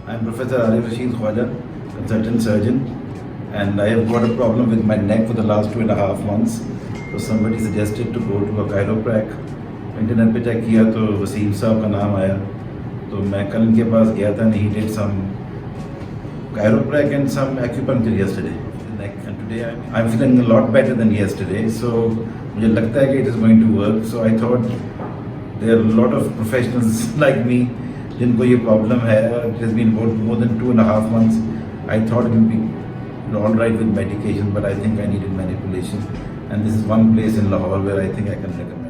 I'm Professor Arif Rashid Khwaja, consultant surgeon, and I have got a problem with my neck for the last 2.5 months. So somebody suggested to go to a chiropractor. Internet पे check किया तो वसीम साहब का नाम आया, तो मैं कल इनके पास गया था and he did some chiropractic and some acupuncture yesterday. And today I'm feeling a lot better than yesterday. So मुझे लगता है कि it is going to work. So I thought there are a lot of professionals like me जिनको ये problem है. It has been more than 2.5 months. I thought it would be all right with medication, but I think I needed manipulation. And this is one place in Lahore where I think I can recommend.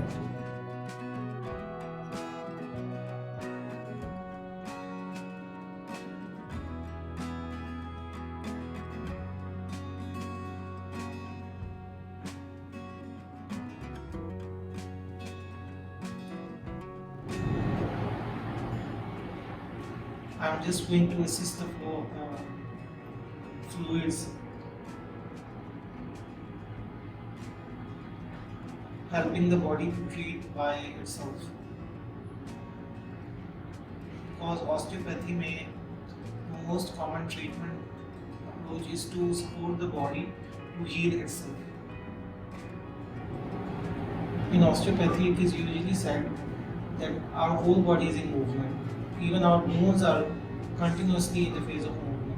I'm just going to assist the flow of the fluids, helping the body to treat by itself. Because osteopathy में the most common treatment approach is to support the body to heal itself. In osteopathy, it is usually said that our whole body is in movement. Even our bones are continuously in the phase of movement.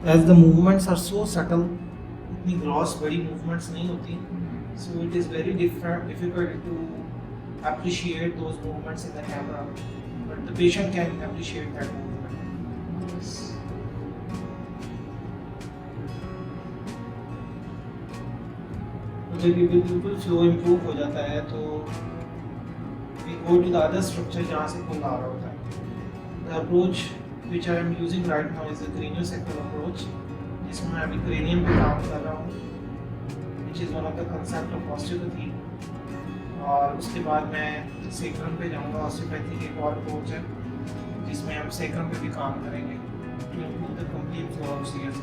As the movements are so subtle, इतनी gross बड़ी movements नहीं होती, so it is very difficult to appreciate those movements in the camera. But the patient can appreciate that movement. तो जब ये बिल्कुल flow improve हो जाता है तो we go to the other structure जहाँ से खून आ रहा होता है. The approach which I am using right now is the craniosacral approach, जिसमें मैं अभी cranium पे काम कर रहा हूँ, which is one of the concept of osteopathy. और उसके बाद मैं सेक्रम पे जाऊंगा. ऑस्टियोपैथी की एक और अप्रोच है जिसमें हम सेक्रम पे भी काम करेंगे to improve the complete flow of CS.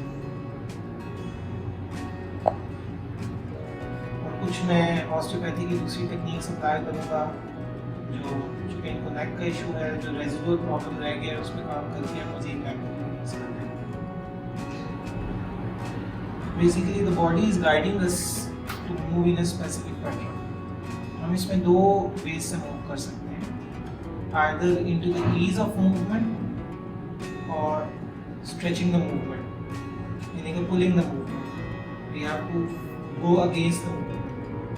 और कुछ मैं ऑस्टियोपैथी की दूसरी टेक्निक्स अप्लाई करूंगा जो चूँकि इनको नेक का इशू है, जो रेजिडुअल प्रॉब्लम रह गया है उस पर काम करके हम मजीद नेक करते हैं. Basically the body is guiding us to move in a specific pattern. हम इसमें दो वेज से मूव कर सकते हैं, either into the ease of movement और stretching the movement, meaning pulling the movement. We have to go against the movement.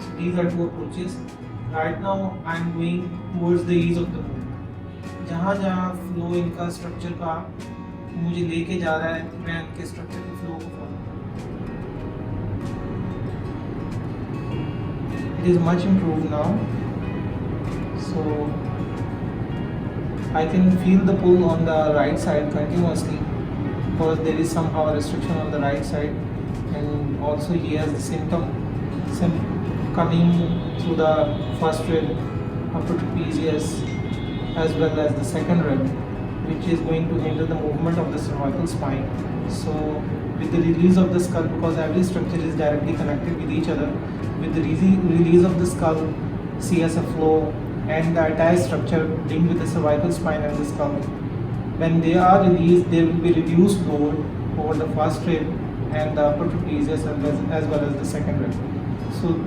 So these are two approaches. Right now I am going towards the ease of the movement. जहाँ जहाँ flow इनका structure का मुझे लेके जा रहा है, मैं इनके स्ट्रक्चर के फ्लो को follow. It is much improved now, so I can feel the pull on the right side continuously because there is somehow a restriction on the right side, and also he has the symptom coming through the first rib up to trapezius as well as the second rib, which is going to hinder the movement of the cervical spine. So with the release of the skull, because every structure is directly connected with each other, with the release of the skull, CSF flow and the attached structure linked with the cervical spine and the skull, when they are released, there will be reduced load over the first rib and the upper trapezius as well as the second rib. So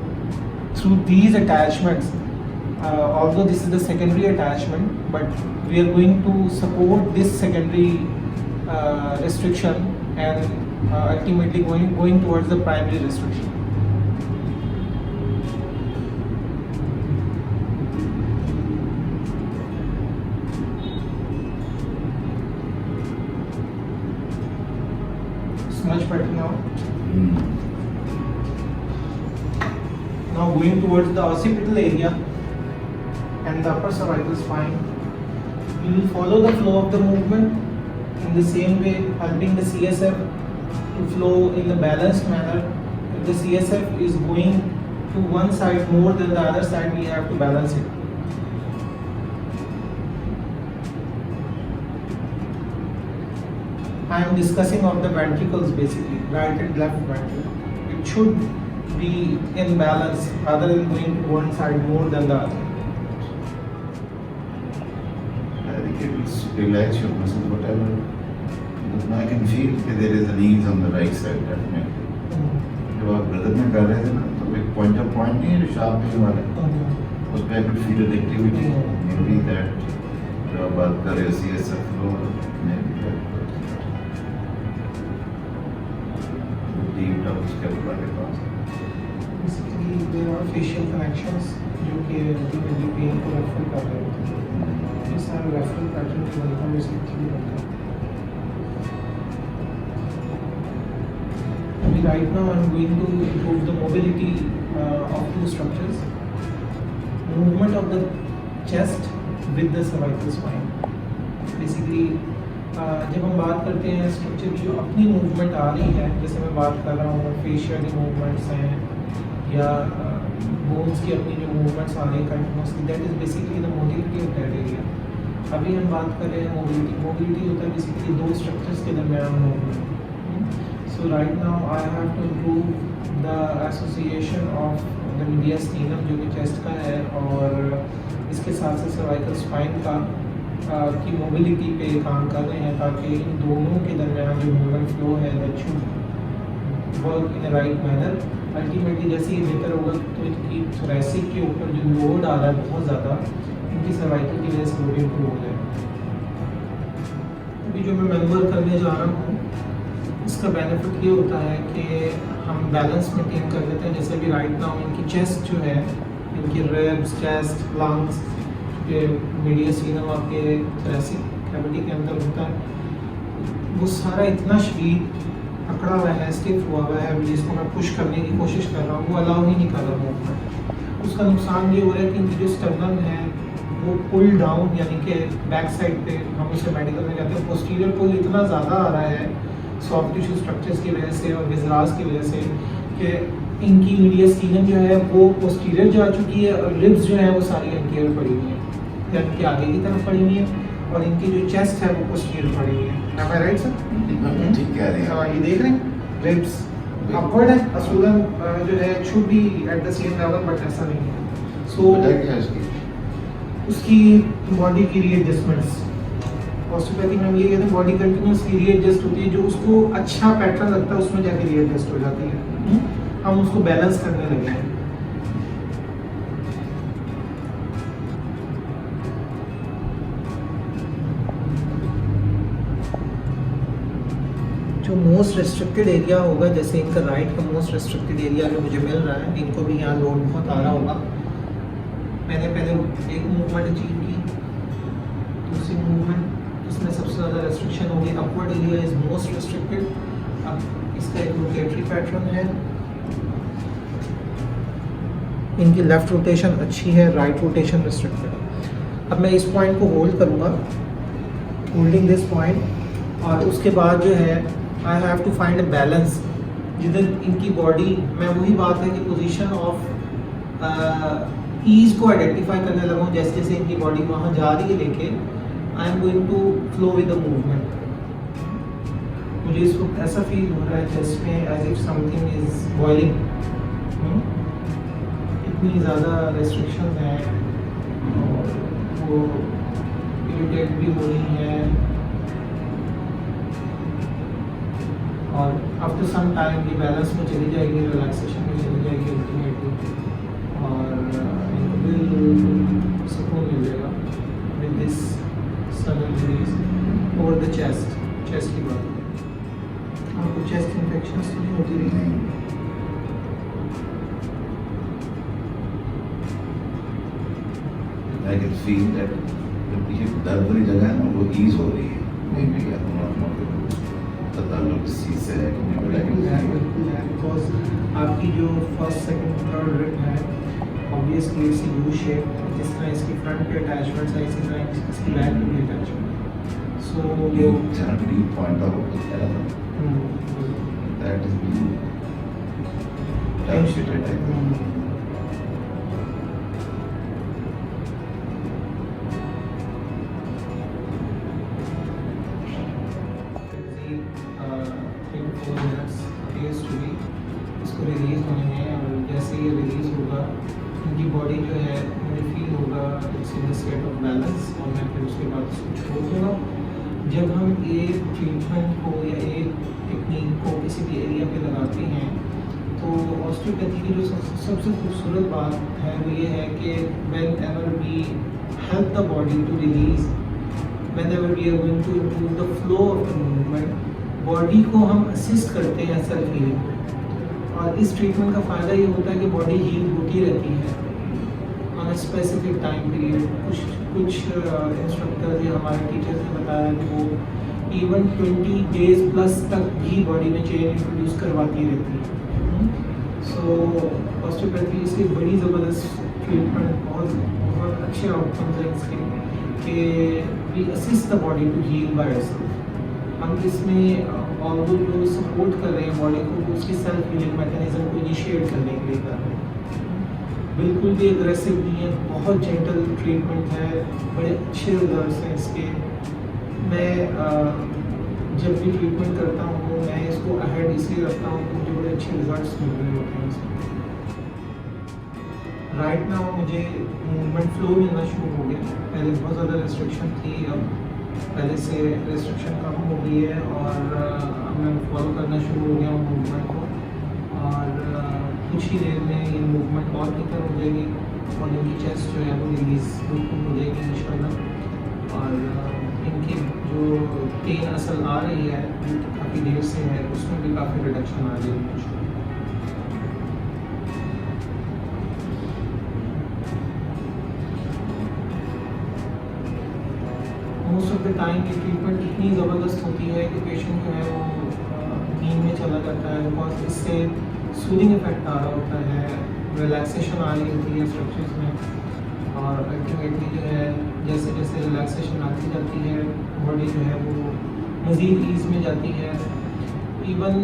through these attachments, although this is the secondary attachment, but we are going to support this secondary restriction and ultimately going towards the primary restriction. It's much better now. Now going towards the occipital area and the upper cervical spine, we will follow the flow of the movement in the same way, helping the CSF to flow in the balanced manner. If the CSF is going to one side more than the other side, we have to balance it. I am discussing of the ventricles basically, right and left ventricle. It should be in balance rather than going to one side more than the other. I think it will relax your muscles, whatever. Because now I can feel that there is an ease on the right side, definitely. जब आप brother में कर रहे थे ना, तो एक point नहीं है जो शार्प नहीं वाला, उस पर I could feel an activity. Maybe that जो आप बात कर रहे हो CSF flow, maybe that. Deep down scapula के पास. Basically, there are facial connections जो कि ultimately pain को रेफर कर रहे होते हैं. ये सारा रेफरल पैटर्न जो बनता है उसे एक्चुअली बनता है. अभी right now I'm going to improve the mobility of two structures. Movement of the chest with the cervical spine. Basically, जब हम बात करते हैं स्ट्रक्चर की जो अपनी मूवमेंट आ रही है, जैसे मैं बात कर रहा हूँ फेशियल मूवमेंट्स हैं या बोन्स की अपनी जो मूवमेंट्स आ रही है continuously, that is basically the mobility of that area. अभी हम बात कर रहे हैं मोबिलिटी होता है बेसिकली दो स्ट्रक्चर्स के दरमियान movement. So right now I have to improve the association of the mediastinum जो कि चेस्ट का है और इसके साथ साथ सर्वाइकल स्पाइन का की मोबिलिटी पे काम कर रहे हैं ताकि इन दोनों के दरमियान जो मूवमेंट फ्लो है that should work in a right manner. Ultimately जैसे ये बेहतर होगा तो इनकी थोरेसिक के ऊपर जो लोड आ रहा है बहुत ज़्यादा, इनकी सर्वाइकल की वजह से वो भी इम्प्रूव हो जाए. अभी जो मैं मेंबर करने जा रहा हूँ इसका बेनिफिट ये होता है कि हम बैलेंस मेंटेन कर लेते हैं. जैसे अभी राइट नाउ इनकी चेस्ट जो है, इनकी रिब्स, चेस्ट, लंग्स, मीडियास्टिनम आपके थोरेसिक कैविटी के अंदर होता है, वो सारा इतना शरीर अकड़ा हुआ है, स्टिफ हुआ हुआ है, जिसको मैं पुश करने की कोशिश कर रहा हूँ वो अलाउ ही नहीं कर रहा मूवमेंट. उसका नुकसान ये हो रहा है कि इनकी जो स्टर्नम है वो पुल डाउन, यानी कि बैक साइड पे हम उसे मेडिकल में कहते हैं पोस्टीरियर पुल इतना ज़्यादा आ रहा है सॉफ्ट टिश्यू स्ट्रक्चर्स की वजह से और विजरास की वजह से कि इनकी मीडियास्टिनम जो है वो पोस्टीरियर जा चुकी है और रिब्स जो है वो सारी एंटीरियर पड़ी हुई है, यानी कि आगे की तरफ पड़ी हुई है, और इनकी जो चेस्ट है वो पोस्टीरियर पड़ी हुई है. Am I right, sir? ठीक कह रहे हैं. ये देख रहे हैं रिब्स अपवर्ड है, असूलन जो है should be at the same level but ऐसा नहीं है. सो क्या है उसकी बॉडी की रीएडजस्टमेंट्स, ऑस्टियोपैथिक में हम ये कहते हैं बॉडी कंटिन्यूसली रीएडजस्ट होती है, जो उसको अच्छा पैटर्न लगता है उसमें जाके रीएडजस्ट हो जाती है. हम उसको बैलेंस करने लगे हैं. जो मोस्ट रिस्ट्रिक्टेड एरिया होगा, जैसे इनका राइट का मोस्ट रिस्ट्रिक्टेड एरिया जो मुझे मिल रहा है, इनको भी यहाँ लोड बहुत आ रहा होगा. मैंने पहले एक मूवमेंट अचीव की, दूसरी मूवमेंट इसमें सबसे ज़्यादा रेस्ट्रिक्शन होगी, upward area is most restricted. अब इसका एक रोटेटरी पैटर्न है, इनकी लेफ्ट रोटेशन अच्छी है, राइट रोटेशन रिस्ट्रिक्टेड. अब मैं इस पॉइंट को होल्ड करूँगा, होल्डिंग दिस पॉइंट, और उसके बाद जो है I have to find a balance जिधर इनकी बॉडी, मैं वही बात है कि पोजीशन ऑफ ईज को आइडेंटिफाई करने लगा हूँ. जैसे जैसे इनकी बॉडी वहाँ जा रही है लेके I am going to flow with the movement. मुझे इस वक्त ऐसा फील हो रहा है चेस्ट में as if something is boiling. इतनी ज़्यादा रेस्ट्रिक्शन हैं और वो इरिटेट भी हो रही हैं, और आफ्टर सम टाइम ये बैलेंस में चली जाएगी, रिलैक्सेशन में चली जाएगी अल्टीमेटली, और इनको बिल्कुल सुकून मिल जाएगा with this sudden release over the chest. Chest की बात है, आपको चेस्ट इन्फेक्शन तो नहीं होती रही? I can feel that ये दर्द वाली जगह है ना वो ईज हो रही है. Maybe I don't know ताल्लुक इस चीज़ से है कि बिल्कुल है, बिकॉज आपकी जो फर्स्ट सेकंड थर्ड रिब है ऑब्वियसली इट्स यू शेप, जिस तरह इसकी फ्रंट पे अटैचमेंट्स है इसी तरह इसकी बैक पे भी अटैचमेंट. सो ये जहाँ पे डीप पॉइंट था वो तो क्या था, दैट इज बी टेंशन. इनकी बॉडी जो है मुझे फील होगा it's in the state of balance, और मैं फिर उसके बाद उसको छोड़ दूँगा। जब हम एक ट्रीटमेंट को या एक टेक्निक को किसी भी एरिया पे लगाते हैं तो ऑस्टियोपैथी की जो सबसे खूबसूरत बात है वो ये है कि whenever we help the body to release, whenever we are going to improve the flow of the movement, body को हम असिस्ट करते हैं सेल्फ हीलिंग। और इस ट्रीटमेंट का फ़ायदा ये होता है कि बॉडी हील होती रहती है on a specific time period. कुछ इंस्ट्रक्टर्स या हमारे टीचर्स ने बताया कि वो इवन 20 डेज प्लस तक भी बॉडी में चेंज इंट्रोड्यूस करवाती रहती है। सो ऑस्टियोपैथी इसकी बड़ी ज़बरदस्त ट्रीटमेंट, बहुत अच्छे आउटकम्स हैं इसके कि we assist the body to heal by itself. हम इसमें और वो जो सपोर्ट कर रहे हैं बॉडी को उसकी सेल्फ हीलिंग मैकेनिज्म को इनिशिएट करने के लिए कर रहे हैं। बिल्कुल भी एग्रेसिव नहीं है, बहुत जेंटल ट्रीटमेंट है, बड़े अच्छे रिजल्ट्स हैं इसके। मैं जब भी ट्रीटमेंट करता हूँ मैं इसको अहेड इसलिए रखता हूँ मुझे बड़े अच्छे रिजल्ट्स मिल रहे होते हैं इसमें। राइट नाउ मुझे मूवमेंट फ्लो मिलना शुरू हो गया। पहले बहुत ज़्यादा रिस्ट्रिक्शन थी, अब पहले से रिस्ट्रिक्शन कम हो गई है और अब मैं फॉलो करना शुरू हो गया हूँ मूवमेंट को। और कुछ ही देर में ये मूवमेंट और बेहतर हो जाएगी और इनकी चेस्ट जो है वो रिलीज बिल्कुल हो जाएगी इंशाल्लाह। और इनकी जो पेन असल आ रही है काफ़ी देर से है उसमें भी काफ़ी रिडक्शन आ जाएगी इंशाल्लाह। मोस्ट ऑफ द टाइम ये ट्रीटमेंट इतनी ज़बरदस्त होती है कि पेशेंट जो है वो नींद में चला जाता है, बिकॉज इससे सूदिंग इफेक्ट आ रहा होता है, रिलैक्सेशन आ रही होती है स्ट्रक्चर्स में। और अल्टीमेटली जो है जैसे जैसे रिलैक्सेशन आती जाती है बॉडी जो है वो मज़ीद ईज में जाती है। Even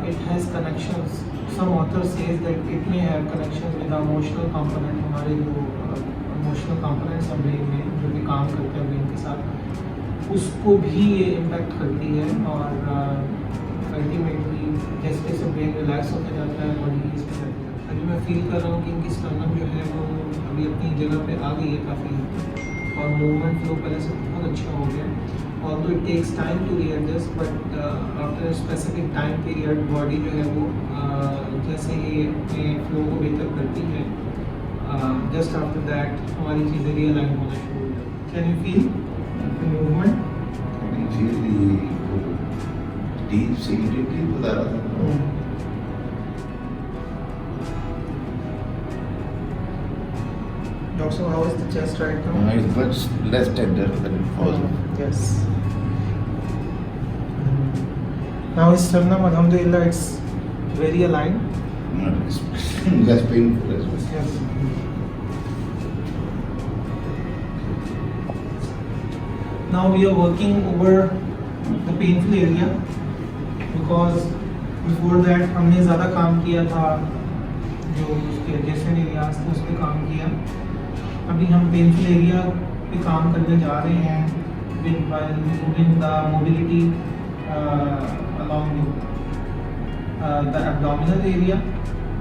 it has connections, some author says that it may have connection with emotional component, हमारे जो इमोशनल कंपोनेंट्स हैं ब्रेन में जो भी काम करते हैं ब्रेन के साथ, उसको भी ये इम्पैक्ट करती है। और अल्टीमेटली जैसे जैसे ब्रेन रिलैक्स होता जाता है बॉडी ईज में जाती है। अभी मैं फील कर रहा हूँ कि इनकी स्टर्नम जो है वो अभी अपनी जगह पे आ गई है काफ़ी, और मूवमेंट फ्लो पहले से बहुत अच्छा हो गया। Although it takes time to readjust, but after specific time period body जो है वो जैसे ही अपने फ्लो को बेहतर करती है, जस्ट आफ्टर दैट हमारी चीज़ें रियलाइन होना शुरू हो जाती। Can you feel movement? Deep seatedly बता रहा था। Doctor, how is the chest right now? It's much less tender than it was. Yes. Now his sternum, alhamdulillah, it's very aligned. It's less painful as well. Yes. Now we are working over the painful area because before that हमने ज़्यादा काम किया था, जो उसके adjacent areas थे उस पर काम किया। अभी हम पेनफुल एरिया पे काम करने जा रहे हैं with by improving the mobility along the abdominal area.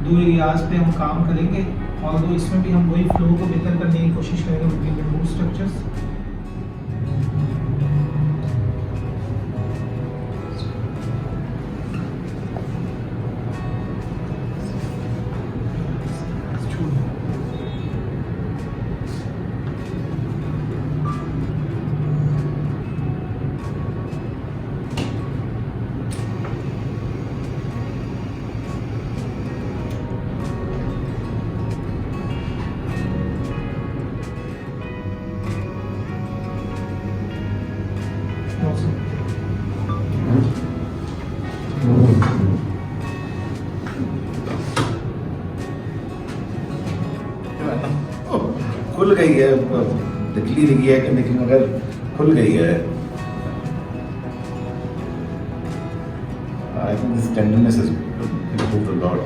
दो एरियाज पे हम काम करेंगे, और इसमें भी हम वही फ्लो को बेहतर करने की कोशिश करेंगे विद रिमूव स्ट्रक्चर्स। खुल गई है, निकली नहीं है कि लेकिन अगर खुल गई है। I think this tenderness has improved a lot.